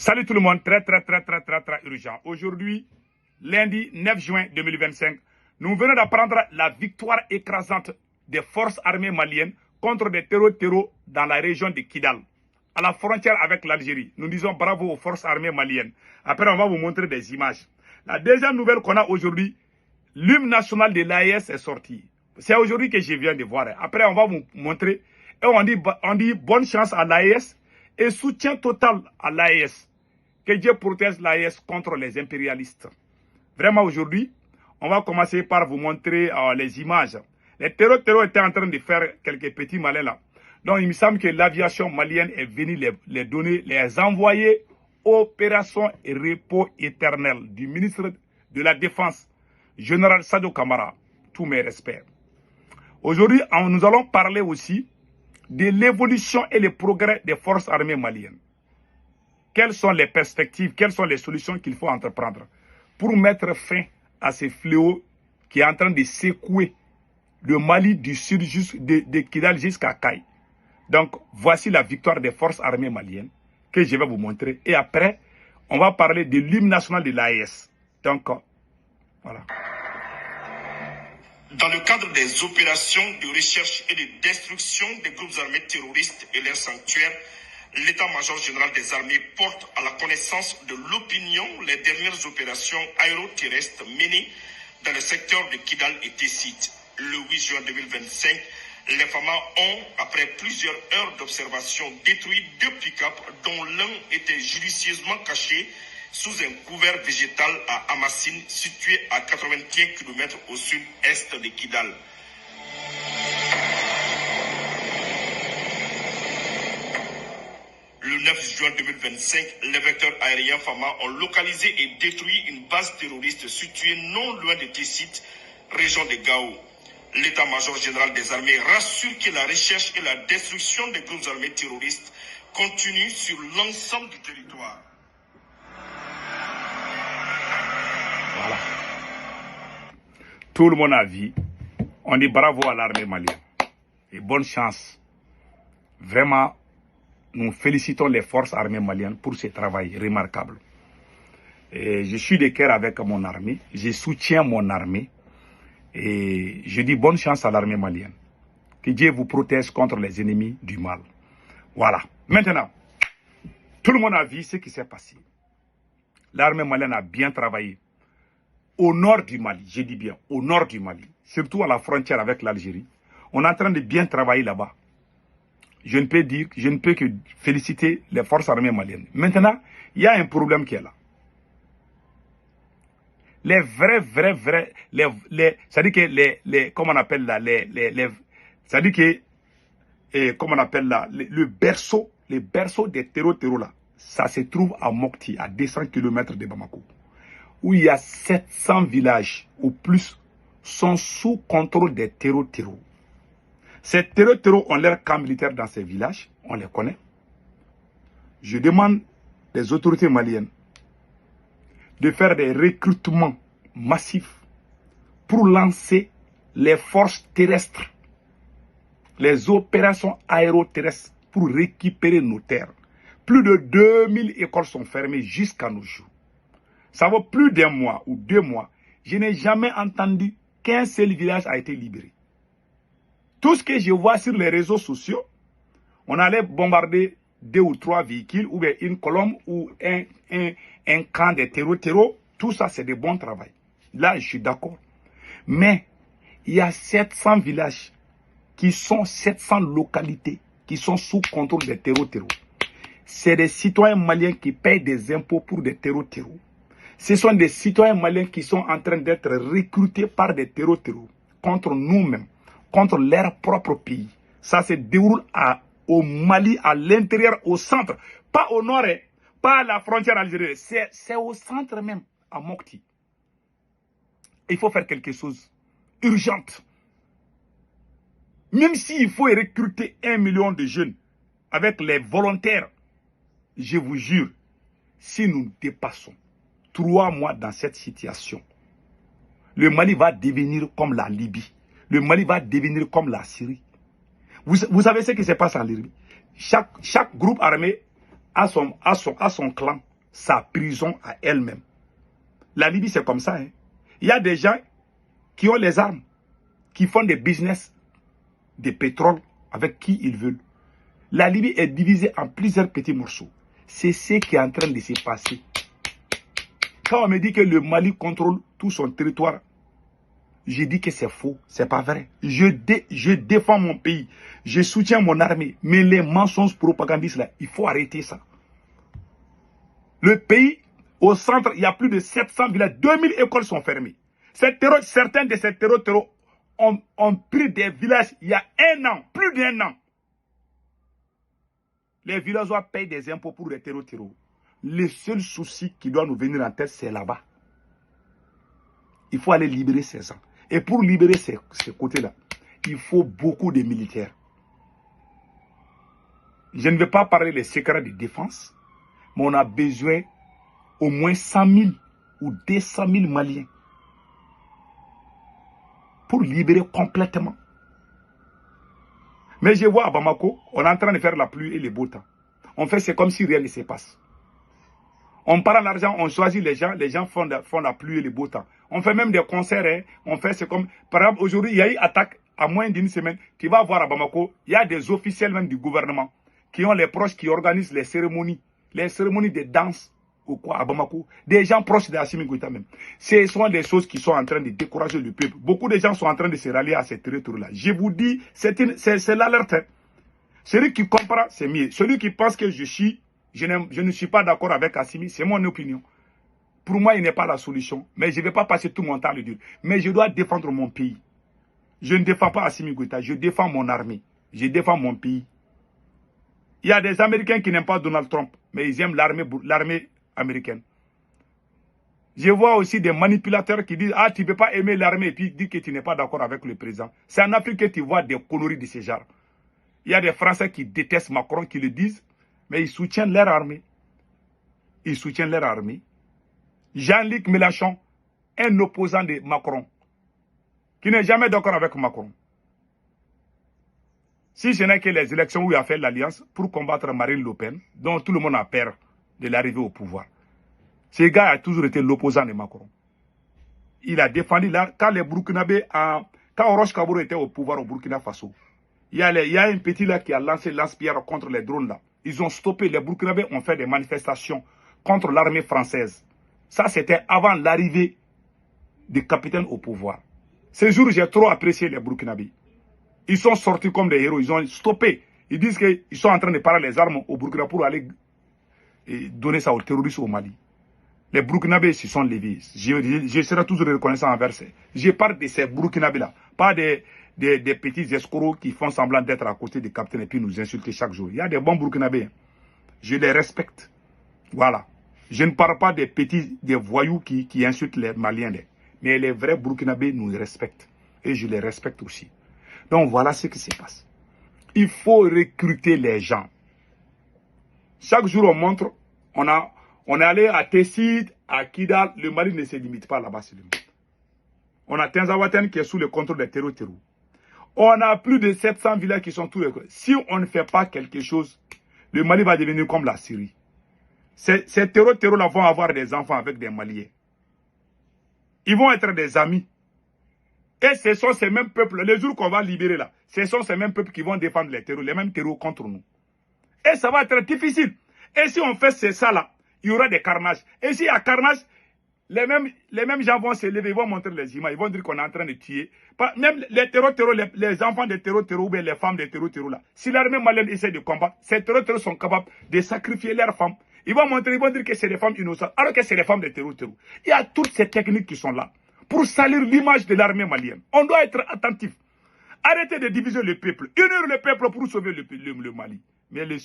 Salut tout le monde, très urgent. Aujourd'hui, lundi 9 juin 2025, nous venons d'apprendre la victoire écrasante des forces armées maliennes contre des terreaux dans la région de Kidal, à la frontière avec l'Algérie. Nous disons bravo aux forces armées maliennes. Après, on va vous montrer des images. La deuxième nouvelle qu'on a aujourd'hui, l'hymne national de l'AES est sorti. C'est aujourd'hui que je viens de voir. Après, on va vous montrer. Et on dit bonne chance à l'AES et soutien total à l'AES. Que Dieu protège l'AES contre les impérialistes. Vraiment, aujourd'hui, on va commencer par vous montrer les images. Les terreaux étaient en train de faire quelques petits malins là. Donc, il me semble que l'aviation malienne est venue les donner, les envoyer opération et repos éternel du ministre de la Défense, général Sadio Kamara. Tous mes respects. Aujourd'hui, nous allons parler aussi de l'évolution et les progrès des forces armées maliennes. Quelles sont les perspectives, quelles sont les solutions qu'il faut entreprendre pour mettre fin à ce fléau qui est en train de secouer le Mali du sud de Kidal jusqu'à Kay. Donc, voici la victoire des forces armées maliennes que je vais vous montrer. Et après, on va parler de l'hymne national de l'AES. Donc, voilà. Dans le cadre des opérations de recherche et de destruction des groupes armés terroristes et leurs sanctuaires, l'état-major général des armées porte à la connaissance de l'opinion les dernières opérations aéroterrestres menées dans le secteur de Kidal et Tessit. Le 8 juin 2025, les FAMA ont, après plusieurs heures d'observation, détruit 2 pick-up dont l'un était judicieusement caché sous un couvert végétal à Amassine, situé à 81 km au sud-est de Kidal. Le 9 juin 2025, les vecteurs aériens FAMA ont localisé et détruit une base terroriste située non loin de Tessit, région de Gao. L'état-major général des armées rassure que la recherche et la destruction des groupes armés terroristes continuent sur l'ensemble du territoire. Voilà. Tout le monde a vu. On dit bravo à l'armée malienne. Et bonne chance. Vraiment, nous félicitons les forces armées maliennes pour ce travail remarquable. Et je suis de cœur avec mon armée. Je soutiens mon armée. Et je dis bonne chance à l'armée malienne. Que Dieu vous protège contre les ennemis du mal. Voilà. Maintenant, tout le monde a vu ce qui s'est passé. L'armée malienne a bien travaillé. Au nord du Mali, je dis bien, au nord du Mali, surtout à la frontière avec l'Algérie, on est en train de bien travailler là-bas. Je ne peux que féliciter les forces armées maliennes. Maintenant, il y a un problème qui est là. Les c'est-à-dire que comment on appelle là, c'est-à-dire que, comment on appelle là, le berceau des terreaux là, ça se trouve à Mopti, à 200 km de Bamako, où il y a 700 villages ou plus sont sous contrôle des terreaux. Ces terreaux ont leur camp militaire dans ces villages, on les connaît. Je demande des autorités maliennes de faire des recrutements massifs pour lancer les forces terrestres, les opérations aéroterrestres pour récupérer nos terres. Plus de 2000 écoles sont fermées jusqu'à nos jours. Ça vaut plus d'un mois ou 2 mois. Je n'ai jamais entendu qu'un seul village a été libéré. Tout ce que je vois sur les réseaux sociaux, on allait bombarder 2 ou 3 véhicules, ou bien une colonne, ou un camp de terreaux. Tout ça, c'est de bon travail. Là, je suis d'accord. Mais, il y a 700 villages, 700 localités, qui sont sous contrôle des terreaux. C'est des citoyens maliens qui payent des impôts pour des terreaux. Ce sont des citoyens maliens qui sont en train d'être recrutés par des terreaux contre nous-mêmes, contre leur propre pays. Ça se déroule au Mali, à l'intérieur, au centre. Pas au nord, pas à la frontière algérienne. C'est au centre même, à Mopti. Il faut faire quelque chose urgente. Même s'il faut recruter 1 million de jeunes avec les volontaires, je vous jure, si nous dépassons 3 mois dans cette situation, le Mali va devenir comme la Libye. Le Mali va devenir comme la Syrie. Vous savez ce qui se passe en Libye? Chaque groupe armé a son clan. sa prison à elle-même. La Libye, c'est comme ça. Hein. Il y a des gens qui ont les armes, qui font des business de pétrole avec qui ils veulent. La Libye est divisée en plusieurs petits morceaux. C'est ce qui est en train de se passer. Quand on me dit que le Mali contrôle tout son territoire, je dis que c'est faux, c'est pas vrai. Je défends mon pays, je soutiens mon armée, mais les mensonges propagandistes là, il faut arrêter ça. Le pays, au centre, il y a plus de 700 villages, 2000 écoles sont fermées. Certains de ces terreaux ont pris des villages il y a un an, plus d'un an. Les villageois payent des impôts pour les terreaux. Le seul souci qui doit nous venir en tête, c'est là-bas. Il faut aller libérer ces gens. Et pour libérer ces côtés-là, il faut beaucoup de militaires. Je ne vais pas parler des secrets de défense, mais on a besoin au moins 100 000 ou 200 000 Maliens pour libérer complètement. Mais je vois à Bamako, on est en train de faire la pluie et le beau temps. On fait c'est comme si rien ne se passe. On part en argent, on choisit les gens font la pluie et le beau temps. On fait même des concerts, hein. On fait c'est comme, par exemple, aujourd'hui, il y a eu attaque à moins d'une semaine. Tu vas voir à Bamako, il y a des officiels même du gouvernement qui ont les proches qui organisent les cérémonies de danse ou quoi à Bamako. Des gens proches de Assimi Goïta même. Ce sont des choses qui sont en train de décourager le peuple. Beaucoup de gens sont en train de se rallier à ces territoires-là. Je vous dis, c'est l'alerte. Hein. Celui qui comprend, c'est mieux. Celui qui pense que je ne suis pas d'accord avec Assimi, c'est mon opinion. Pour moi, il n'est pas la solution. Mais je ne vais pas passer tout mon temps à le dire. Mais je dois défendre mon pays. Je ne défends pas Assimi Goïta, je défends mon armée. Je défends mon pays. Il y a des Américains qui n'aiment pas Donald Trump, mais ils aiment l'armée américaine. Je vois aussi des manipulateurs qui disent « Ah, tu ne peux pas aimer l'armée » et puis dire que tu n'es pas d'accord avec le président. C'est en Afrique que tu vois des conneries de ce genre. Il y a des Français qui détestent Macron, qui le disent, mais ils soutiennent leur armée. Ils soutiennent leur armée. Jean-Luc Mélenchon, un opposant de Macron, qui n'est jamais d'accord avec Macron. Si ce n'est que les élections où il a fait l'alliance pour combattre Marine Le Pen, dont tout le monde a peur de l'arrivée au pouvoir. Ce gars a toujours été l'opposant de Macron. Il a défendu là, quand les Burkinabés, quand Roch Kabore était au pouvoir au Burkina Faso, il y a un petit là qui a lancé lance-pierre contre les drones là. Ils ont stoppé, les Burkinabés ont fait des manifestations contre l'armée française. Ça, c'était avant l'arrivée des capitaines au pouvoir. Ce jour, j'ai trop apprécié les Burkinabés. Ils sont sortis comme des héros, ils ont stoppé. Ils disent qu'ils sont en train de parler les armes au Burkina pour aller donner ça aux terroristes au Mali. Les Burkinabés se sont levés. Je serai toujours reconnaissant envers eux. Je parle de ces Burkinabés-là, pas des petits escrocs qui font semblant d'être à côté des capitaines et puis nous insulter chaque jour. Il y a des bons Burkinabés. Je les respecte. Voilà. Je ne parle pas des voyous qui insultent les Maliens. Mais les vrais Burkinabés nous respectent. Et je les respecte aussi. Donc voilà ce qui se passe. Il faut recruter les gens. Chaque jour on montre, on est allé à Tessit, à Kidal, le Mali ne se limite pas là-bas. On a Tinzaouaten qui est sous le contrôle des terreaux. On a plus de 700 villages qui sont tous les... Si on ne fait pas quelque chose, le Mali va devenir comme la Syrie. Ces terreaux-là vont avoir des enfants avec des Maliens. Ils vont être des amis. Et ce sont ces mêmes peuples, les jours qu'on va libérer là, ce sont ces mêmes peuples qui vont défendre les terreaux, les mêmes terreaux contre nous. Et ça va être difficile. Et si on fait ça là, il y aura des carnages. Et s'il y a carnage, les mêmes gens vont se lever, ils vont montrer les images, ils vont dire qu'on est en train de tuer. Même les terreaux, les enfants des terreaux ou bien les femmes des terreaux là. Si l'armée malienne essaie de combattre, ces terreaux sont capables de sacrifier leurs femmes. Ils vont dire que c'est des femmes innocentes, alors que c'est des femmes des terreaux. Il y a toutes ces techniques qui sont là pour salir l'image de l'armée malienne. On doit être attentif. Arrêtez de diviser le peuple. Unir le peuple pour sauver le Mali. Mais le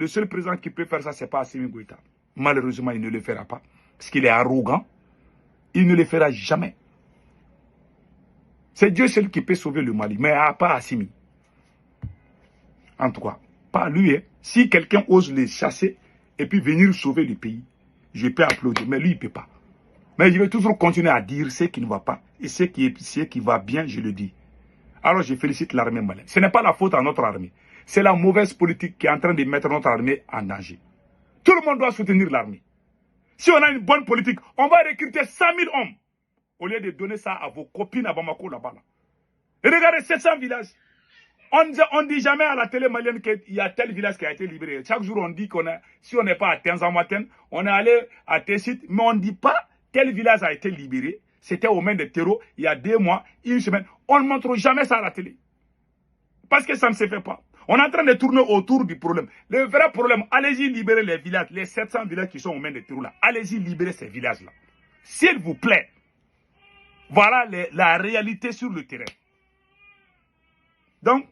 seul président qui peut faire ça, ce n'est pas Assimi Goïta. Malheureusement, il ne le fera pas. Parce qu'il est arrogant. Il ne le fera jamais. C'est Dieu seul qui peut sauver le Mali, mais pas Assimi. En tout cas, pas lui. Hein. Si quelqu'un ose les chasser et puis venir sauver le pays, je peux applaudir. Mais lui, il ne peut pas. Mais je vais toujours continuer à dire ce qui ne va pas. Et ce qui va bien, je le dis. Alors je félicite l'armée malienne. Ce n'est pas la faute à notre armée. C'est la mauvaise politique qui est en train de mettre notre armée en danger. Tout le monde doit soutenir l'armée. Si on a une bonne politique, on va recruter 100 000 hommes. Au lieu de donner ça à vos copines à Bamako là-bas. Là. Et regardez 700 villages. On ne dit jamais à la télé malienne qu'il y a tel village qui a été libéré. Chaque jour, on dit si on n'est pas à Tenzamaten, on est allé à Tessit, mais on ne dit pas tel village a été libéré. C'était aux mains des terreaux il y a 2 mois, 1 semaine. On ne montre jamais ça à la télé. Parce que ça ne se fait pas. On est en train de tourner autour du problème. Le vrai problème, allez-y libérer les villages, les 700 villages qui sont aux mains des terreaux là. Allez-y libérer ces villages-là. S'il vous plaît. Voilà la réalité sur le terrain. Donc,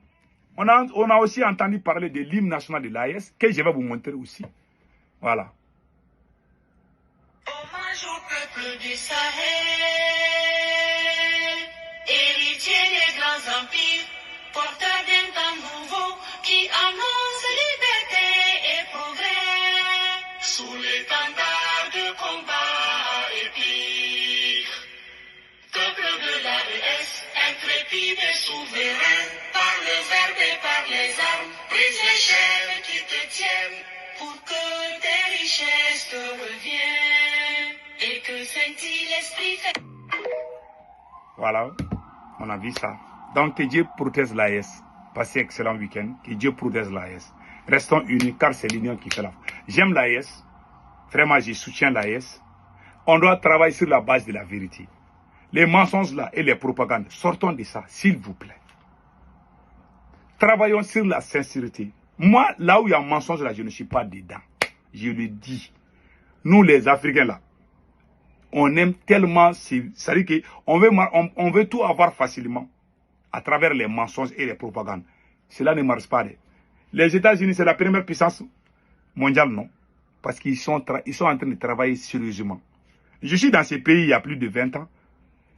on a aussi entendu parler de l'hymne national de l'AES, que je vais vous montrer aussi. Voilà. Hommage au peuple du Sahel, héritier des grands empires, porteur d'un temps nouveau qui annonce liberté et progrès. Sous l'étendard de combat épique, peuple de l'AES, intrépide et souverain, par le verbe et par les armes, brise les chaînes qui te tiennent, pour que tes richesses te reviennent, et que scintille l'esprit fait. Voilà, on a vu ça. Donc que Dieu protège l'AES. Passez excellent week-end. Que Dieu protège l'AES. Restons unis car c'est l'union qui fait la force. J'aime l'AES. Vraiment, je soutiens l'AES. On doit travailler sur la base de la vérité. Les mensonges là et les propagandes, sortons de ça, s'il vous plaît. Travaillons sur la sincérité. Moi, là où il y a un mensonge là, je ne suis pas dedans. Je le dis. Nous les Africains là, on aime tellement, c'est-à-dire qu'on veut tout avoir facilement à travers les mensonges et les propagandes. Cela ne marche pas. Les États-Unis, c'est la première puissance mondiale, non? Parce qu'ils sont en train de travailler sérieusement. Je suis dans ces pays il y a plus de 20 ans.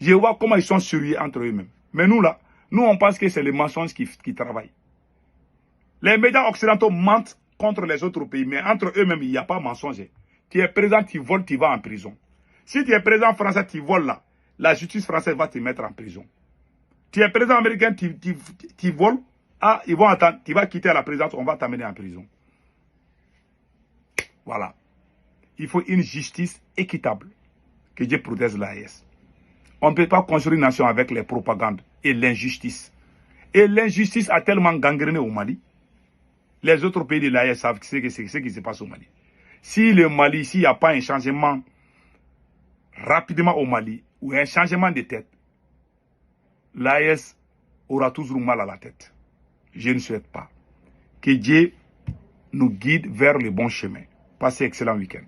Je vois comment ils sont sérieux entre eux-mêmes. Mais nous là, nous on pense que c'est les mensonges qui travaillent. Les médias occidentaux mentent contre les autres pays, mais entre eux-mêmes, il n'y a pas mensonge. Tu es président, tu voles, tu vas en prison. Si tu es président français, tu voles là, la justice française va te mettre en prison. Tu es président américain, tu voles, ils vont attendre, tu vas quitter la présidence, on va t'amener en prison. Voilà. Il faut une justice équitable. Que Dieu protège l'AES. On ne peut pas construire une nation avec les propagandes et l'injustice. Et l'injustice a tellement gangréné au Mali. Les autres pays de l'AES savent ce qui se passe au Mali. Si le Mali, s'il n'y a pas un changement rapidement au Mali, ou un changement de tête, l'AES aura toujours mal à la tête. Je ne souhaite pas. Que Dieu nous guide vers le bon chemin. Passez un excellent week-end.